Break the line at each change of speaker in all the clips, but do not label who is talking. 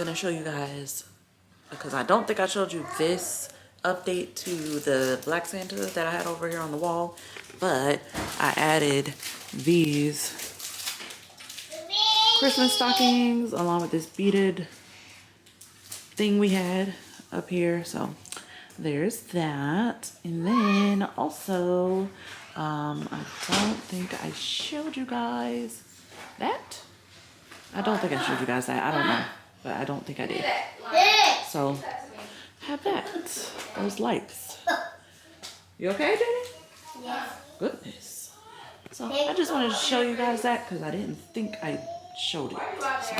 gonna show you guys, because I don't think I showed you this update to the Black Santa that I had over here on the wall, but I added these Christmas stockings along with this beaded thing we had up here. So there's that. And then also, I don't think I showed you guys that. I don't think I showed you guys that. I don't know, but I don't think I did. So have that. Those lights. You okay, Jenny?
Yeah.
Goodness. So I just wanted to show you guys that because I didn't think I showed it. So.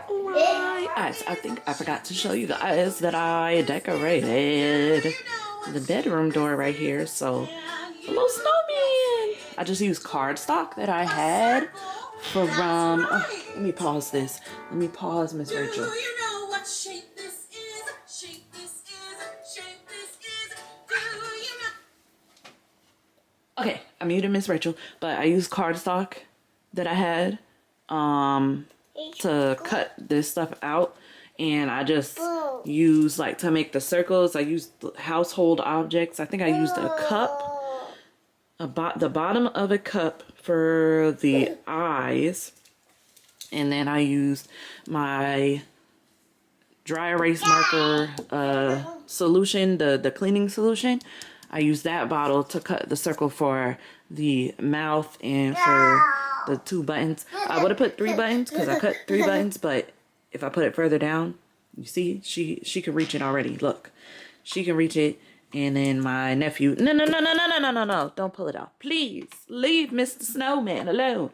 Alright, I think I forgot to show you guys that I decorated the bedroom door right here. So a little snowman. I just used cardstock that I had from, let me pause this. Let me pause, Miss Rachel. Okay, I muted Miss Rachel, but I used cardstock that I had to cut this stuff out, and I just used, like, to make the circles, I used household objects. I think I used a cup, the bottom of a cup for the eyes, and then I used my dry erase marker solution, the cleaning solution. I used that bottle to cut the circle for the mouth and for the 2 buttons. I would have put 3 buttons because I cut 3 buttons, but if I put it further down, you see, she can reach it already. Look, she can reach it. And then my nephew, no, don't pull it off. Please, leave Mr. Snowman alone.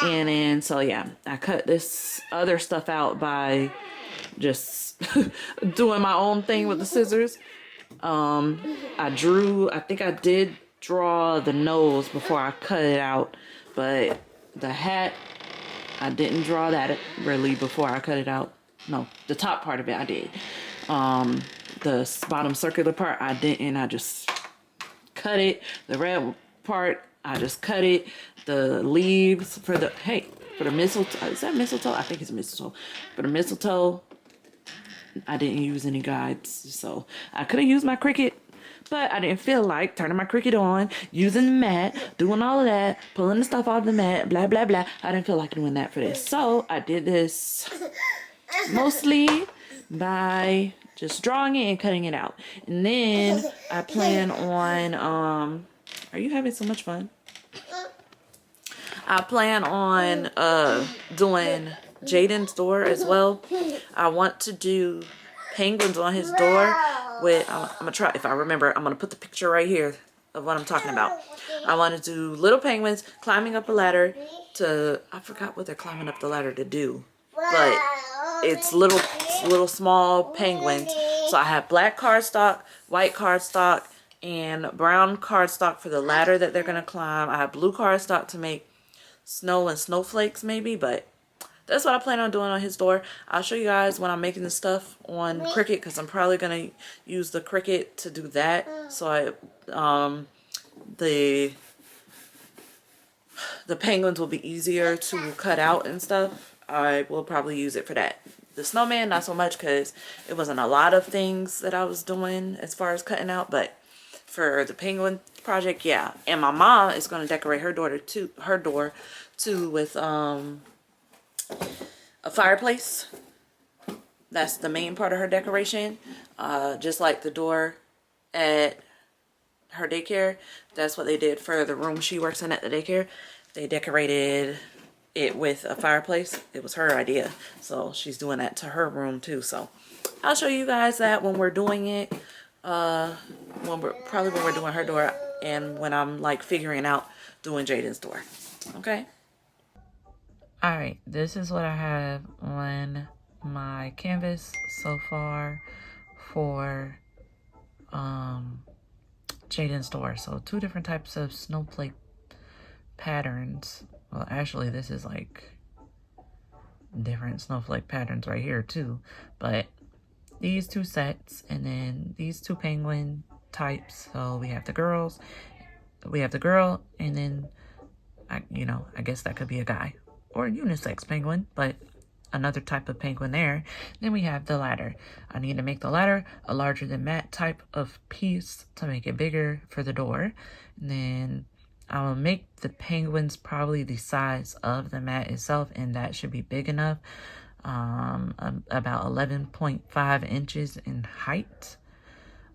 And then, so yeah, I cut this other stuff out by just doing my own thing with the scissors. I think I did draw the nose before I cut it out, but the hat, I didn't draw that really before I cut it out. No, the top part of it I did. The bottom circular part I didn't. I just cut it. The red part I just cut it. The leaves for the mistletoe. Is that mistletoe? I think it's mistletoe. For the mistletoe, I didn't use any guides, so I could have used my Cricut, but I didn't feel like turning my Cricut on, using the mat, doing all of that, pulling the stuff off the mat, blah, blah, blah. I didn't feel like doing that for this. So I did this mostly by just drawing it and cutting it out. And then I plan on, are you having so much fun? I plan on doing Jaden's door as well. I want to do penguins on his door with, I'm gonna try, if I remember, I'm gonna put the picture right here of what I'm talking about. I want to do little penguins climbing up a ladder to, I forgot what they're climbing up the ladder to do, but it's little small penguins. So I have black cardstock, white cardstock, and brown cardstock for the ladder that they're gonna climb. I have blue cardstock to make snow and snowflakes maybe, but that's what I plan on doing on his door. I'll show you guys when I'm making the stuff on Cricut, because I'm probably going to use the Cricut to do that. So the penguins will be easier to cut out and stuff. I will probably use it for that. The snowman, not so much, because it wasn't a lot of things that I was doing as far as cutting out, but for the penguin project, yeah. And my mom is going to decorate her door too with a fireplace. That's the main part of her decoration. Just like the door at her daycare, that's what they did for the room she works in at the daycare. They decorated it with a fireplace. It was her idea, so she's doing that to her room too. So I'll show you guys that when we're doing it, when we're doing her door, and when I'm like figuring out doing Jaden's door. Okay. Alright, this is what I have on my canvas so far for Jaden's door. So 2 different types of snowflake patterns. Well, actually this is like different snowflake patterns right here too. But these 2 sets, and then these 2 penguin types. So we have the girl, and then I guess that could be a guy or a unisex penguin, but another type of penguin there. Then we have the ladder. I need to make the ladder a larger than mat type of piece to make it bigger for the door. And then I will make the penguins probably the size of the mat itself, and that should be big enough. About 11.5 inches in height.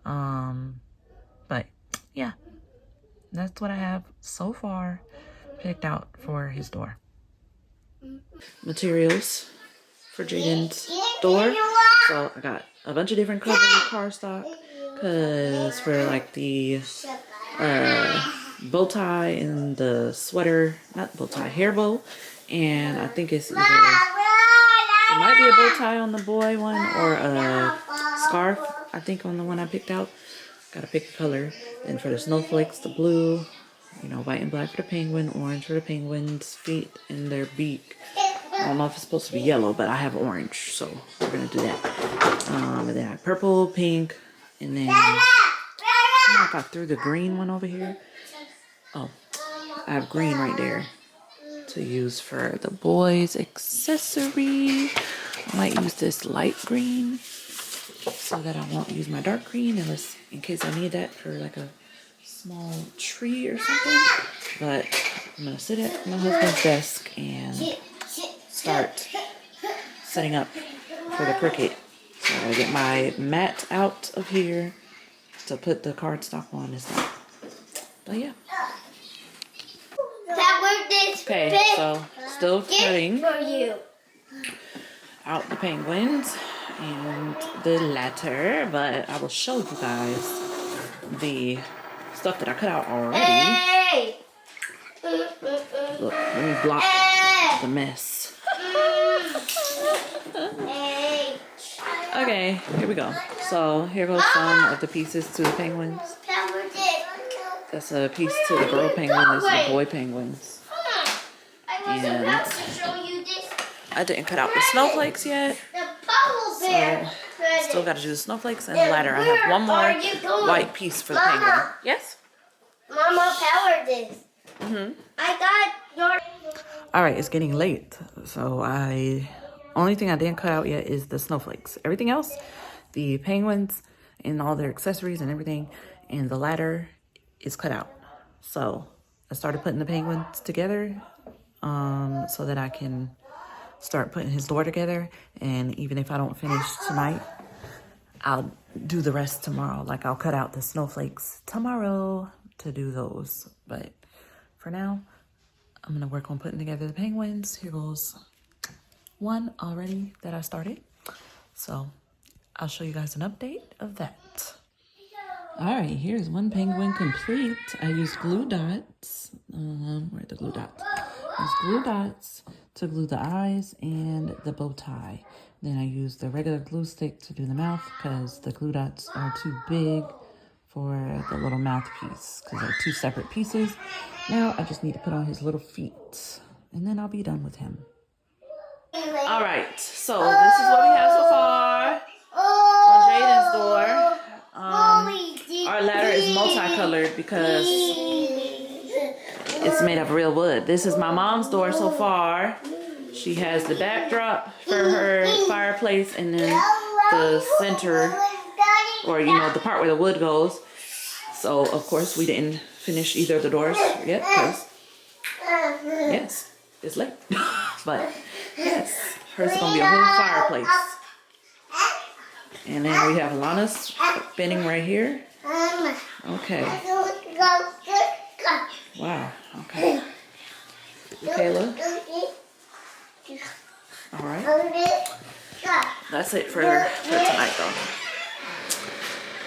But yeah, that's what I have so far picked out for his door. Materials for Jaden's door. So I got a bunch of different colors of cardstock, because for like the bow tie and the sweater, not bow tie, hair bow, and I think it's either, it might be a bow tie on the boy one or a scarf, I think, on the one I picked out. Gotta pick the color. And for the snowflakes, the blue, you know, white and black for the penguin, orange for the penguin's feet and their beak. I don't know if it's supposed to be yellow, but I have orange, so we're gonna do that. And then I have purple, pink, and then I don't know if I threw the green one over here. Oh, I have green right there to use for the boys' accessory. I might use this light green so that I won't use my dark green unless in case I need that for like a small tree or something. But I'm gonna sit at my husband's desk and start setting up for the Cricut. So I get my mat out of here to put the cardstock on and stuff. But yeah. Okay, so still cutting out the penguins and the ladder, but I will show you guys the stuff that I cut out already. Look, let me block the mess. Okay, here we go. So here goes some of the pieces to the penguins. That's a piece to the girl penguin. This is the boy penguins. And I didn't cut out the snowflakes yet. So still got to do the snowflakes and the ladder. I have one more white piece for the penguin. Yes?
Mama, power this. I got your...
Alright, it's getting late. So only thing I didn't cut out yet is the snowflakes. Everything else, the penguins and all their accessories and everything, and the ladder is cut out. So I started putting the penguins together so that I can start putting his door together. And even if I don't finish tonight, I'll do the rest tomorrow. Like I'll cut out the snowflakes tomorrow to do those. But for now, I'm gonna work on putting together the penguins. Here goes one already that I started. So I'll show you guys an update of that. All right, here's one penguin complete. I used glue dots. Where are the glue dots? I used glue dots to glue the eyes and the bow tie. Then I used the regular glue stick to do the mouth because the glue dots are too big for the little mouthpiece because they're two separate pieces. Now I just need to put on his little feet and then I'll be done with him. All right, so this is what we have so far on Jaden's door. Our ladder is multicolored because it's made of real wood. This is my mom's door so far. She has the backdrop for her fireplace and then the center, or you know, the part where the wood goes. So of course we didn't finish either of the doors yet because yes, it's late. But yes, hers is gonna be a whole fireplace. And then we have Lana's spinning right here. Okay. Wow. Okay. Kayla. All right. That's it for tonight, though.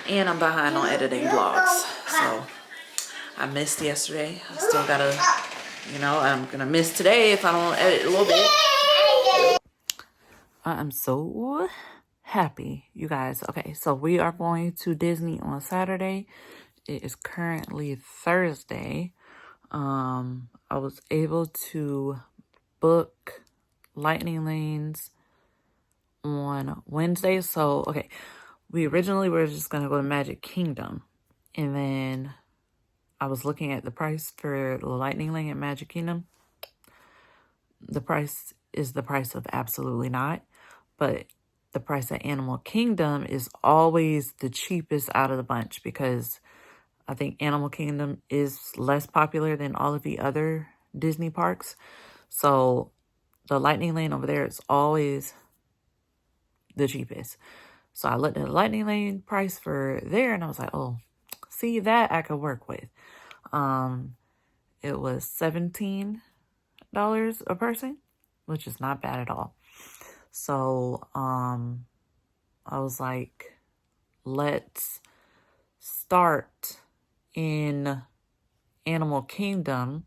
And I'm behind on editing vlogs, so I missed yesterday. I still gotta, you know, I'm gonna miss today if I don't edit a little bit. I am so happy, you guys. Okay, so we are going to Disney on Saturday. It is currently Thursday. I was able to book Lightning Lanes on Wednesday. So, okay, we originally were just going to go to Magic Kingdom. And then I was looking at the price for the Lightning Lane at Magic Kingdom. The price is the price of absolutely not. But the price of Animal Kingdom is always the cheapest out of the bunch because I think Animal Kingdom is less popular than all of the other Disney parks. So the Lightning Lane over there is always the cheapest. So I looked at the Lightning Lane price for there and I was like, oh, see, that I could work with. It was $17 a person, which is not bad at all. So I was like, let's start in Animal Kingdom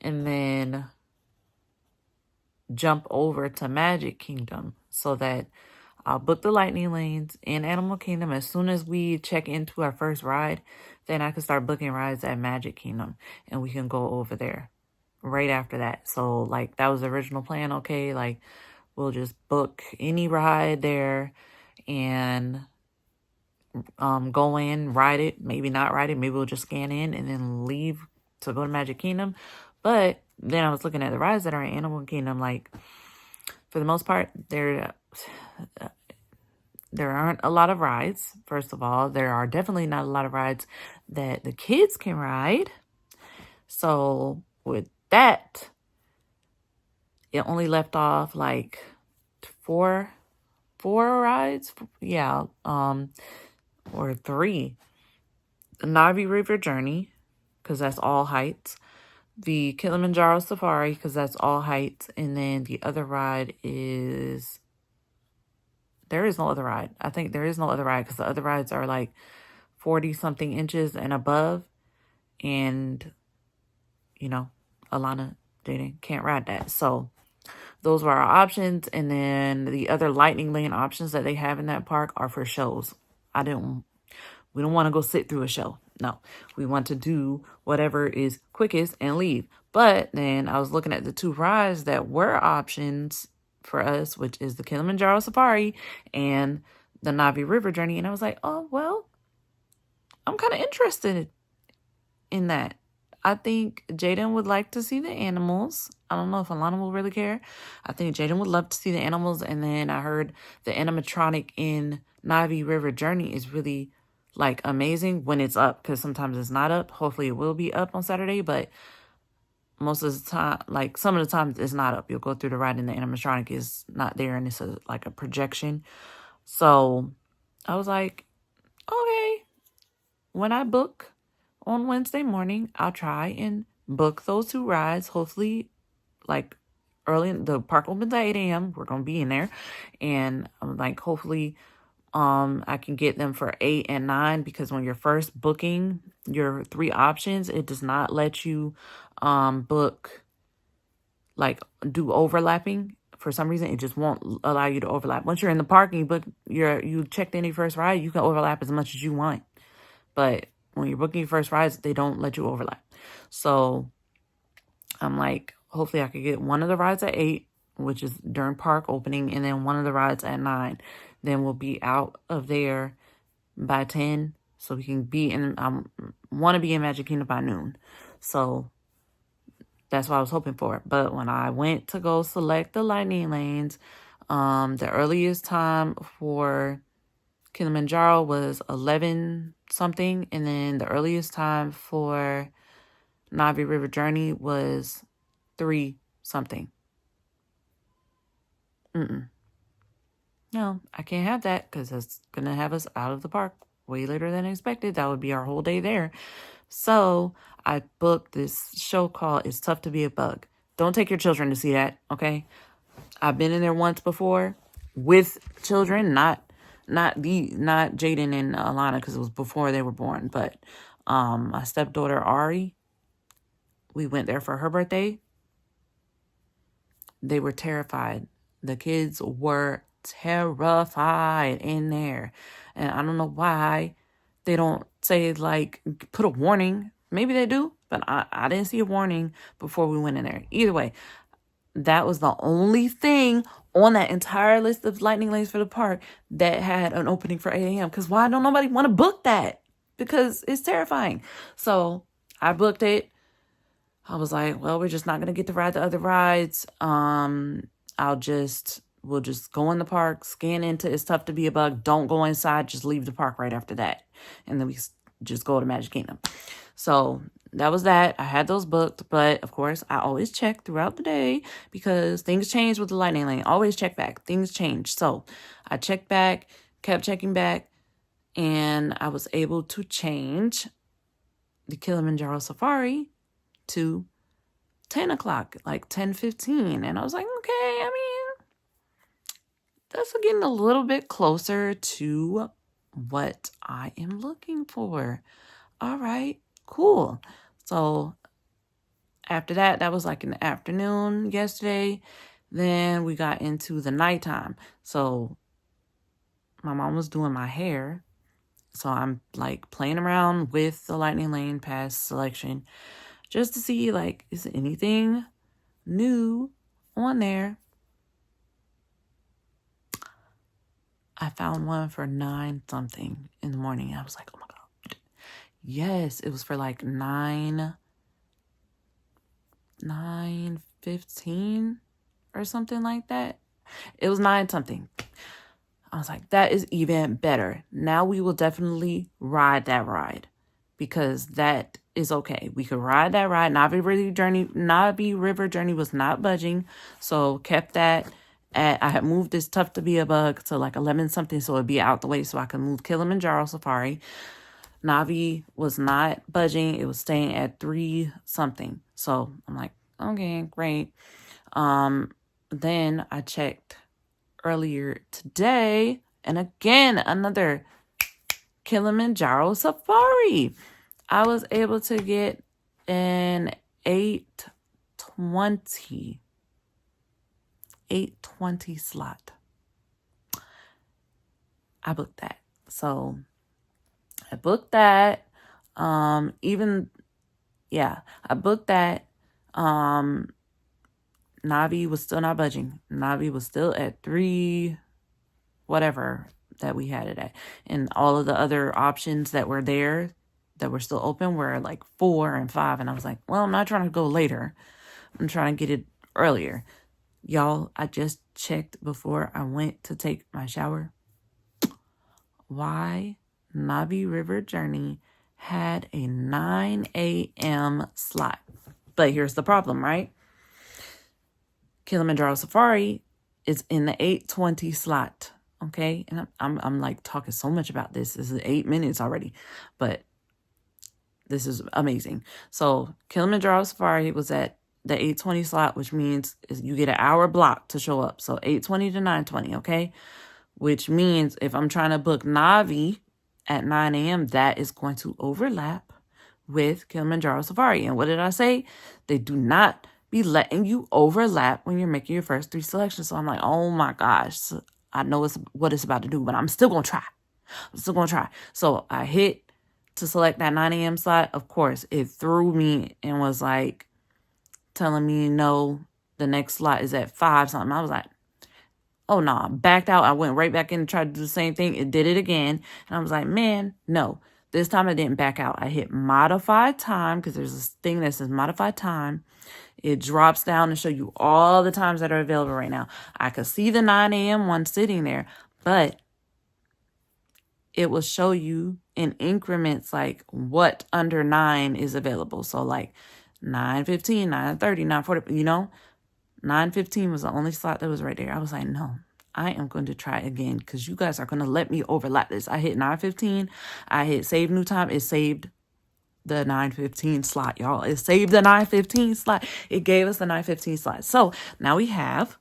and then jump over to Magic Kingdom so that I'll book the Lightning Lanes in Animal Kingdom. As soon as we check into our first ride, then I can start booking rides at Magic Kingdom and we can go over there right after that. So like that was the original plan. Okay, like we'll just book any ride there and go in, ride it, maybe not ride it, maybe we'll just scan in and then leave to go to Magic Kingdom. But then I was looking at the rides that are in Animal Kingdom, like for the most part, there aren't a lot of rides. First of all, there are definitely not a lot of rides that the kids can ride. So with that, it only left off like four rides. Yeah. Or 3. The Navi River Journey, because that's all heights. The Kilimanjaro Safari, because that's all heights. And then the other ride is... There is no other ride. I think there is no other ride because the other rides are like 40-something inches and above. And, you know, Alana, Jaden can't ride that. So those were our options. And then the other Lightning Lane options that they have in that park are for shows. We don't want to go sit through a show. No, we want to do whatever is quickest and leave. But then I was looking at the 2 rides that were options for us, which is the Kilimanjaro Safari and the Navi River Journey. And I was like, oh, well, I'm kind of interested in that. I think Jaden would like to see the animals. I don't know if Alana will really care. I think Jaden would love to see the animals. And then I heard the animatronic in Navi River Journey is really like amazing when it's up, because sometimes it's not up. Hopefully it will be up on Saturday, but most of the time, like some of the times it's not up. You'll go through the ride and the animatronic is not there and it's like a projection. So I was like, okay, when I book on Wednesday morning, I'll try and book those 2 rides. Hopefully like early, the park opens at 8 a.m. We're going to be in there. And I'm like, hopefully I can get them for 8 and 9, because when you're first booking your 3 options, it does not let you book, like do overlapping. For some reason, it just won't allow you to overlap. Once you're in the park and you book you checked in your first ride, you can overlap as much as you want. But when you're booking your first rides, they don't let you overlap. So I'm like, hopefully I could get one of the rides at 8, which is during park opening, and then one of the rides at 9. Then we'll be out of there by 10, so we can be in, want to be in Magic Kingdom by noon. So that's what I was hoping for. But when I went to go select the Lightning Lanes, the earliest time for Kilimanjaro was 11 something, and then the earliest time for Navi River Journey was 3 something. No, I can't have that, because that's going to have us out of the park way later than expected. That would be our whole day there. So I booked this show called It's Tough to Be a Bug. Don't take your children to see that, okay? I've been in there once before with children, not Jaden and Alana, because it was before they were born, but my stepdaughter Ari, we went there for her birthday. They were terrified. The kids were terrified in there. And I don't know why they don't say, like, put a warning. Maybe they do, but I didn't see a warning before we went in there. Either way, that was the only thing on that entire list of Lightning Lanes for the park that had an opening for 8 a.m. Because why don't nobody want to book that? Because it's terrifying. So I booked it. I was like, well, we're just not going to get to ride the other rides. We'll just go in the park, scan into It's Tough to Be a Bug. Don't go inside. Just leave the park right after that. And then we just go to Magic Kingdom. So that was that. I had those booked, but of course I always check throughout the day because things change with the Lightning Lane. Always check back. Things change. So I checked back, kept checking back, and I was able to change the Kilimanjaro Safari to 10 o'clock, like 10:15. And I was like, okay, I mean, that's getting a little bit closer to what I am looking for. All right, cool. So after that, that was like in the afternoon yesterday. Then we got into the nighttime. So my mom was doing my hair. So I'm like playing around with the Lightning Lane pass selection just to see like, is anything new on there? I found one for 9 something in the morning. I was like, oh my God. Yes, it was for like 9:15 or something like that. It was 9 something. I was like, that is even better. Now we will definitely ride that ride because that is okay. We could ride that ride. Navi River Journey was not budging. So kept that I had moved It's Tough to Be a Bug to like 11 something. So it'd be out the way so I could move Kilimanjaro Safari. Navi was not budging. It was staying at 3 something. So I'm like, okay, great. Then I checked earlier today, and again, another Kilimanjaro Safari. I was able to get an 8:20 slot. I booked that. So I booked that. I booked that. Navi was still not budging. Navi was still at 3, whatever that we had it at. And all of the other options that were there that were still open were like 4 and 5. And I was like, well, I'm not trying to go later. I'm trying to get it earlier. Y'all, I just checked before I went to take my shower. Why Navi River Journey had a 9 a.m. slot. But here's the problem, right? Kilimanjaro Safari is in the 8:20 slot. Okay. And I'm like talking so much about this. This is 8 minutes already, but this is amazing. So Kilimanjaro Safari was at the 8:20 slot, which means you get an hour block to show up. So 8:20 to 9:20. Okay. Which means if I'm trying to book Navi at 9 a.m., that is going to overlap with Kilimanjaro Safari. And what did I say? They do not be letting you overlap when you're making your first 3 selections. So I'm like, oh my gosh, I know what it's about to do, but I'm still going to try. So I hit to select that 9 a.m. slot. Of course, it threw me and was like telling me, no, the next slot is at 5 something. I was like, oh no, backed out. I went right back in and tried to do the same thing. It did it again. And I was like, man, no. This time I didn't back out. I hit modify time because there's this thing that says modify time. It drops down and show you all the times that are available right now. I could see the 9 a.m. one sitting there, but it will show you in increments like what under 9 is available. So like 9:15, 9:30, 9:40, 9:15 was the only slot that was right there. I was like, no, I am going to try again because you guys are going to let me overlap this. I hit 9:15. I hit save new time. It saved the 9:15 slot, y'all. It saved the 9:15 slot. It gave us the 9:15 slot. So now we have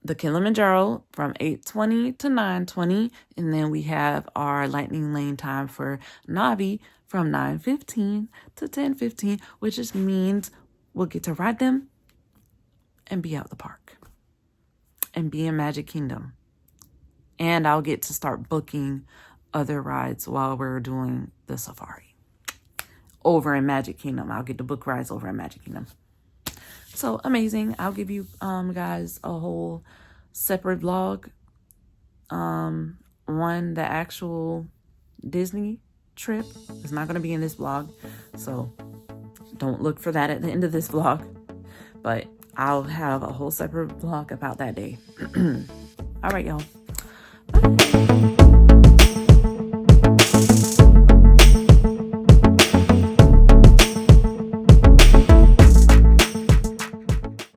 the Kilimanjaro from 8:20 to 9:20. And then we have our Lightning Lane time for Navi from 9:15 to 10:15, which just means we'll get to ride them and be out the park and be in Magic Kingdom. And I'll get to start booking other rides while we're doing the safari over in Magic Kingdom. I'll get to book rides over in Magic Kingdom. So amazing. I'll give you guys a whole separate vlog on the actual Disney trip. It's not going to be in this vlog. So don't look for that at the end of this vlog, but I'll have a whole separate vlog about that day. All right, y'all. Bye.